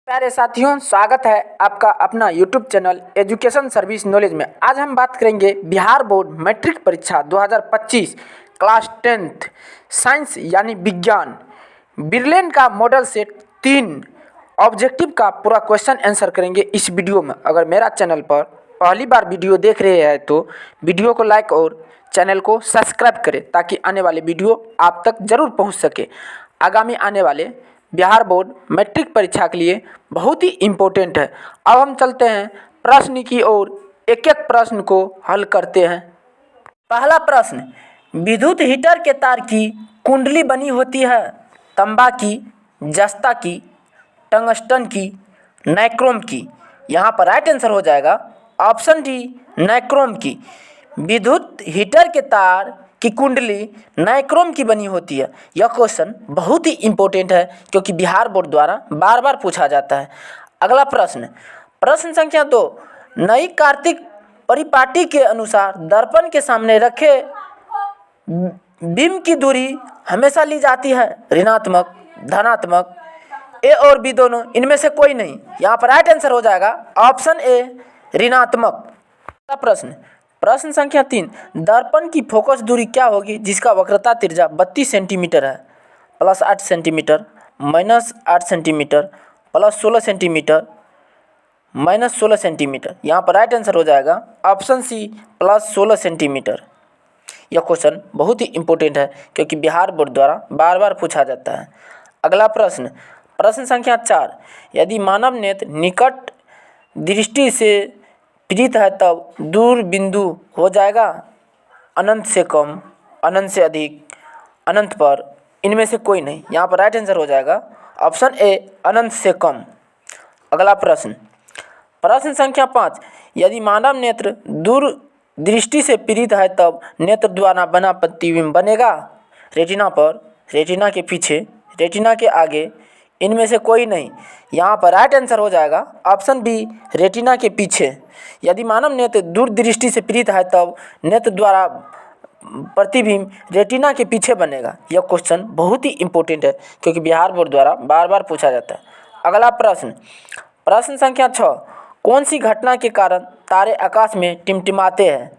प्यारे साथियों, स्वागत है आपका अपना YouTube channel education service knowledge में। आज हम बात करेंगे बिहार बोर्ड मैट्रिक परीक्षा 2025 क्लास 10th साइंस यानी विज्ञान बिरलेन का मॉडल सेट 3 ऑब्जेक्टिव का पूरा क्वेश्चन आंसर करेंगे इस वीडियो में। अगर मेरा चैनल पर पहली बार वीडियो देख रहे हैं तो वीडियो को लाइक और चैनल को सब्सक्राइब करें ताकि आने वाले वीडियो आप तक जरूर पहुँच सके। आगामी आने वाले बिहार बोर्ड मैट्रिक परीक्षा के लिए बहुत ही इम्पोर्टेंट है। अब हम चलते हैं प्रश्न की ओर, एक एक प्रश्न को हल करते हैं। पहला प्रश्न, विद्युत हीटर के तार की कुंडली बनी होती है तांबा की, जस्ता की, टंगस्टन की, नाइक्रोम की। यहाँ पर राइट आंसर हो जाएगा ऑप्शन डी, नाइक्रोम की। विद्युत हीटर के तार की कुंडली नाइक्रोम की बनी होती है। यह क्वेश्चन बहुत ही इम्पोर्टेंट है क्योंकि बिहार बोर्ड द्वारा बार बार पूछा जाता है। अगला प्रश्न, प्रश्न संख्या 2, नई कार्तिक परिपाटी के अनुसार दर्पण के सामने रखे बिंब की दूरी हमेशा ली जाती है ऋणात्मक, धनात्मक, ए और बी दोनों, इनमें से कोई नहीं। यहाँ पर राइट आंसर हो जाएगा ऑप्शन ए, ऋणात्मक। अगला प्रश्न, प्रश्न संख्या 3, दर्पण की फोकस दूरी क्या होगी जिसका वक्रता त्रिज्या 32 सेंटीमीटर है? +8 सेंटीमीटर, -8 सेंटीमीटर, +16 सेंटीमीटर, -16 सेंटीमीटर। यहाँ पर राइट आंसर हो जाएगा ऑप्शन सी, +16 सेंटीमीटर। यह क्वेश्चन बहुत ही इम्पोर्टेंट है क्योंकि बिहार बोर्ड द्वारा बार बार पूछा जाता है। अगला प्रश्न, प्रश्न संख्या 4, यदि मानव नेत्र निकट दृष्टि से पीड़ित है तब दूर बिंदु हो जाएगा अनंत से कम, अनंत से अधिक, अनंत पर, इनमें से कोई नहीं। यहाँ पर राइट आंसर हो जाएगा ऑप्शन ए, अनंत से कम। अगला प्रश्न, प्रश्न संख्या 5, यदि मानव नेत्र दूर दृष्टि से पीड़ित है तब नेत्र द्वारा बना प्रतिबिंब बनेगा रेटिना पर, रेटिना के पीछे, रेटिना के आगे, इनमें से कोई नहीं। यहाँ पर राइट आंसर हो जाएगा ऑप्शन बी, रेटिना के पीछे। यदि मानव नेत्र दूर दृष्टि से पीड़ित है तब नेत्र द्वारा प्रतिबिंब रेटिना के पीछे बनेगा। यह क्वेश्चन बहुत ही इम्पोर्टेंट है क्योंकि बिहार बोर्ड द्वारा बार बार पूछा जाता है। अगला प्रश्न, प्रश्न संख्या 6, कौन सी घटना के कारण तारे आकाश में टिमटिमाते हैं?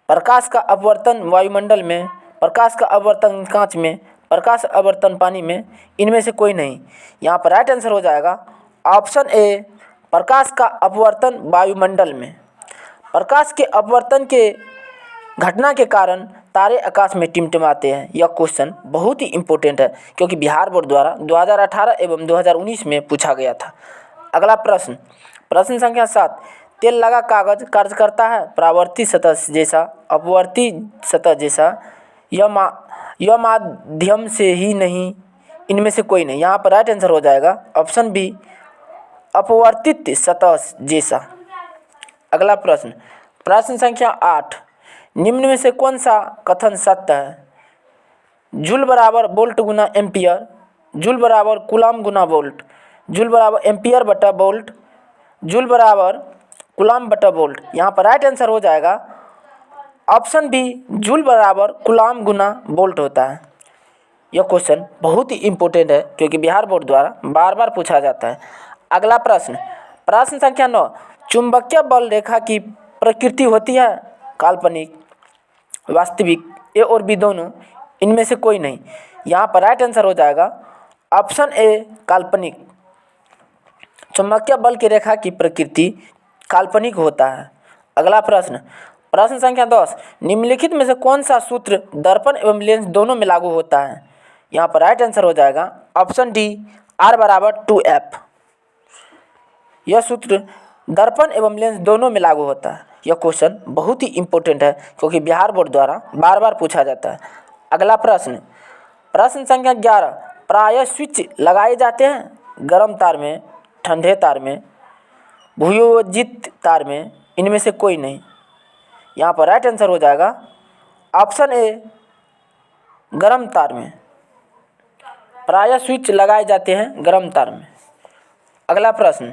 प्रकाश का अपवर्तन वायुमंडल में, प्रकाश का अपवर्तन कांच में, प्रकाश अपवर्तन पानी में, इनमें से कोई नहीं। यहाँ पर राइट आंसर हो जाएगा ऑप्शन ए, प्रकाश का अपवर्तन वायुमंडल में। प्रकाश के अपवर्तन के घटना के कारण तारे आकाश में टिमटिमाते हैं। यह क्वेश्चन बहुत ही इम्पोर्टेंट है क्योंकि बिहार बोर्ड द्वारा 2018 एवं 2019 में पूछा गया था। अगला प्रश्न, प्रश्न संख्या 7, तेल लगा कागज कार्य करता है परावर्ती सतह जैसा, अपवर्ती सतह जैसा, यह माध्यम से ही नहीं, इनमें से कोई नहीं। यहाँ पर राइट आंसर हो जाएगा ऑप्शन बी, अपवर्तित सतह जैसा। अगला प्रश्न, प्रश्न संख्या 8, निम्न में से कौन सा कथन सत्य है? जूल बराबर वोल्ट गुना एम्पियर, जूल बराबर कूलाम गुना वोल्ट, जूल बराबर एम्पियर बटा वोल्ट, जूल बराबर कूलाम बटा वोल्ट। यहाँ पर राइट आंसर हो जाएगा ऑप्शन बी, जूल बराबर कूलाम गुना वोल्ट होता है। यह क्वेश्चन बहुत ही इम्पोर्टेंट है क्योंकि बिहार बोर्ड द्वारा बार बार पूछा जाता है। अगला प्रश्न, प्रश्न संख्या 9, चुंबकीय बल रेखा की प्रकृति होती है काल्पनिक, वास्तविक, ए और बी दोनों, इनमें से कोई नहीं। यहाँ पर राइट आंसर हो जाएगा ऑप्शन ए, काल्पनिक। चुंबकीय बल की रेखा की प्रकृति काल्पनिक होता है। अगला प्रश्न, प्रश्न संख्या 10, निम्नलिखित में से कौन सा सूत्र दर्पण एवं लेंस दोनों में लागू होता है? यहाँ पर राइट आंसर हो जाएगा ऑप्शन डी, R बराबर 2F। यह सूत्र दर्पण एवं लेंस दोनों में लागू होता है। यह क्वेश्चन बहुत ही इम्पोर्टेंट है क्योंकि बिहार बोर्ड द्वारा बार बार पूछा जाता है। अगला प्रश्न, प्रश्न संख्या 11, प्रायः स्विच लगाए जाते हैं गर्म तार में, ठंडे तार में, भूयोजित तार में, इनमें से कोई नहीं। यहाँ पर राइट आंसर हो जाएगा ऑप्शन ए, गर्म तार में। प्रायः स्विच लगाए जाते हैं गर्म तार में। अगला प्रश्न,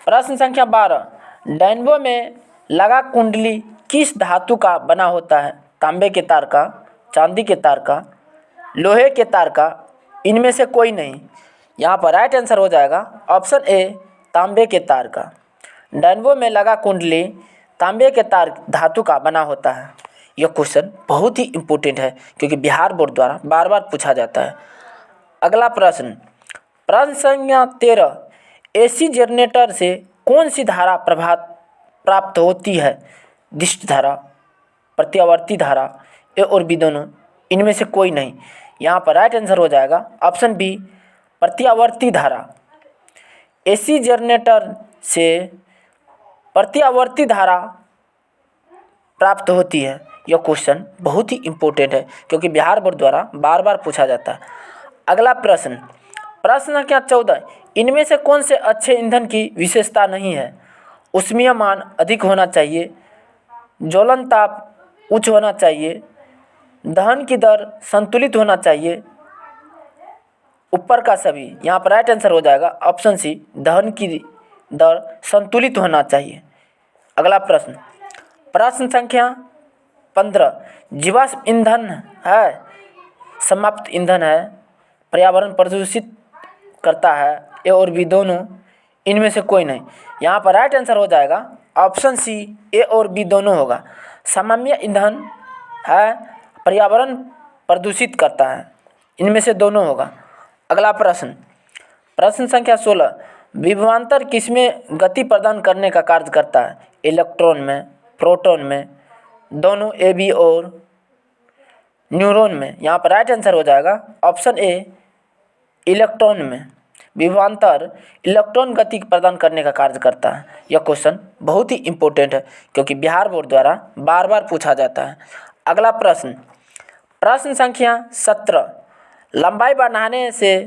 प्रश्न संख्या 12, डायनमो में लगा कुंडली किस धातु का बना होता है? तांबे के तार का, चांदी के तार का, लोहे के तार का, इनमें से कोई नहीं। यहाँ पर राइट आंसर हो जाएगा ऑप्शन ए तांबे के तार का। डायनमो में लगा कुंडली तांबे के तार धातु का बना होता है। यह क्वेश्चन बहुत ही इम्पोर्टेंट है क्योंकि बिहार बोर्ड द्वारा बार बार पूछा जाता है। अगला प्रश्न, प्रश्न संख्या 13, एसी जनरेटर से कौन सी धारा प्राप्त होती है? दिष्ट धारा, प्रत्यावर्ती धारा, ए और बी दोनों, इनमें से कोई नहीं। यहाँ पर राइट आंसर हो जाएगा ऑप्शन बी प्रत्यावर्ती धारा। एसी जनरेटर से प्रत्यावर्ती धारा प्राप्त होती है। यह क्वेश्चन बहुत ही इम्पोर्टेंट है क्योंकि बिहार बोर्ड द्वारा बार बार पूछा जाता है। अगला प्रश्न, प्रश्न संख्या 14, इनमें से कौन से अच्छे ईंधन की विशेषता नहीं है? ऊष्मीय मान अधिक होना चाहिए, ज्वलन ताप उच्च होना चाहिए, दहन की दर संतुलित होना चाहिए, ऊपर का सभी। यहाँ पर राइट आंसर हो जाएगा ऑप्शन सी दहन की दर संतुलित होना चाहिए। अगला प्रश्न, प्रश्न संख्या 15, जीवाश्म ईंधन है, समाप्त ईंधन है, पर्यावरण प्रदूषित करता है, ए और बी दोनों, इनमें से कोई नहीं। यहाँ पर राइट आंसर हो जाएगा ऑप्शन सी ए और बी दोनों होगा। सामान्य ईंधन है, पर्यावरण प्रदूषित करता है, इनमें से दोनों होगा। अगला प्रश्न, प्रश्न संख्या 16, विभवांतर किसमें गति प्रदान करने का कार्य करता है? इलेक्ट्रॉन में, प्रोटॉन में, दोनों, ए बी और न्यूट्रॉन में। यहाँ पर राइट आंसर हो जाएगा ऑप्शन ए इलेक्ट्रॉन में। विभवांतर इलेक्ट्रॉन गति प्रदान करने का कार्य करता है। यह क्वेश्चन बहुत ही इम्पोर्टेंट है क्योंकि बिहार बोर्ड द्वारा बार बार पूछा जाता है। अगला प्रश्न, प्रश्न संख्या 17, लंबाई बढ़ाने से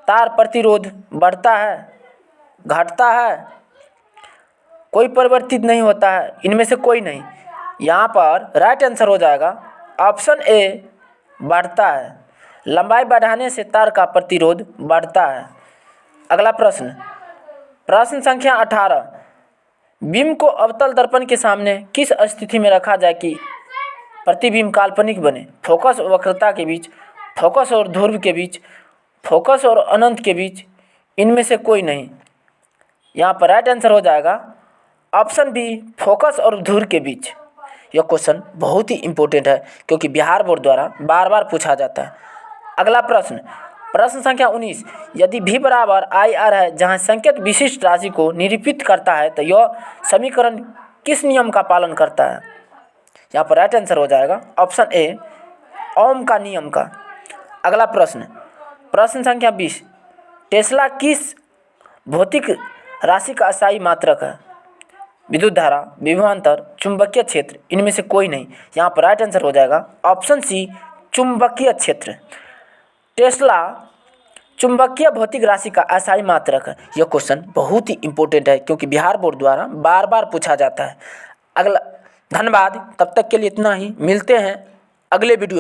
तार प्रतिरोध बढ़ता है, घटता है, कोई परिवर्तित नहीं होता है, इनमें से कोई नहीं। यहाँ पर राइट आंसर हो जाएगा ऑप्शन ए बढ़ता है। लंबाई बढ़ाने से तार का प्रतिरोध बढ़ता है। अगला प्रश्न, प्रश्न संख्या 18, बीम को अवतल दर्पण के सामने किस स्थिति में रखा जाए कि प्रतिबिंब काल्पनिक बने? फोकस और वक्रता के बीच, फोकस और ध्रुव के बीच, फोकस और अनंत के बीच, इनमें से कोई नहीं। यहाँ पर राइट आंसर हो जाएगा ऑप्शन बी फोकस और ध्रुव के बीच। यह क्वेश्चन बहुत ही इम्पोर्टेंट है क्योंकि बिहार बोर्ड द्वारा बार बार पूछा जाता है। अगला प्रश्न, प्रश्न संख्या 19, यदि v बराबर आई आर है जहाँ संकेत विशिष्ट राशि को निरूपित करता है तो यह समीकरण किस नियम का पालन करता है? यहाँ पर राइट आंसर हो जाएगा ऑप्शन ए ओम का नियम का। अगला प्रश्न, प्रश्न संख्या 20, टेस्ला किस भौतिक राशि का अस्थायी मात्रक है? विद्युत धारा, विभवांतर, चुंबकीय क्षेत्र, इनमें से कोई नहीं। यहाँ पर राइट आंसर हो जाएगा ऑप्शन सी चुंबकीय क्षेत्र। टेस्ला चुंबकीय भौतिक राशि का अस्थायी मात्रक है। यह क्वेश्चन बहुत ही इम्पोर्टेंट है क्योंकि बिहार बोर्ड द्वारा बार बार पूछा जाता है। अगला, धन्यवाद, तब तक के लिए इतना ही। मिलते हैं अगले वीडियो।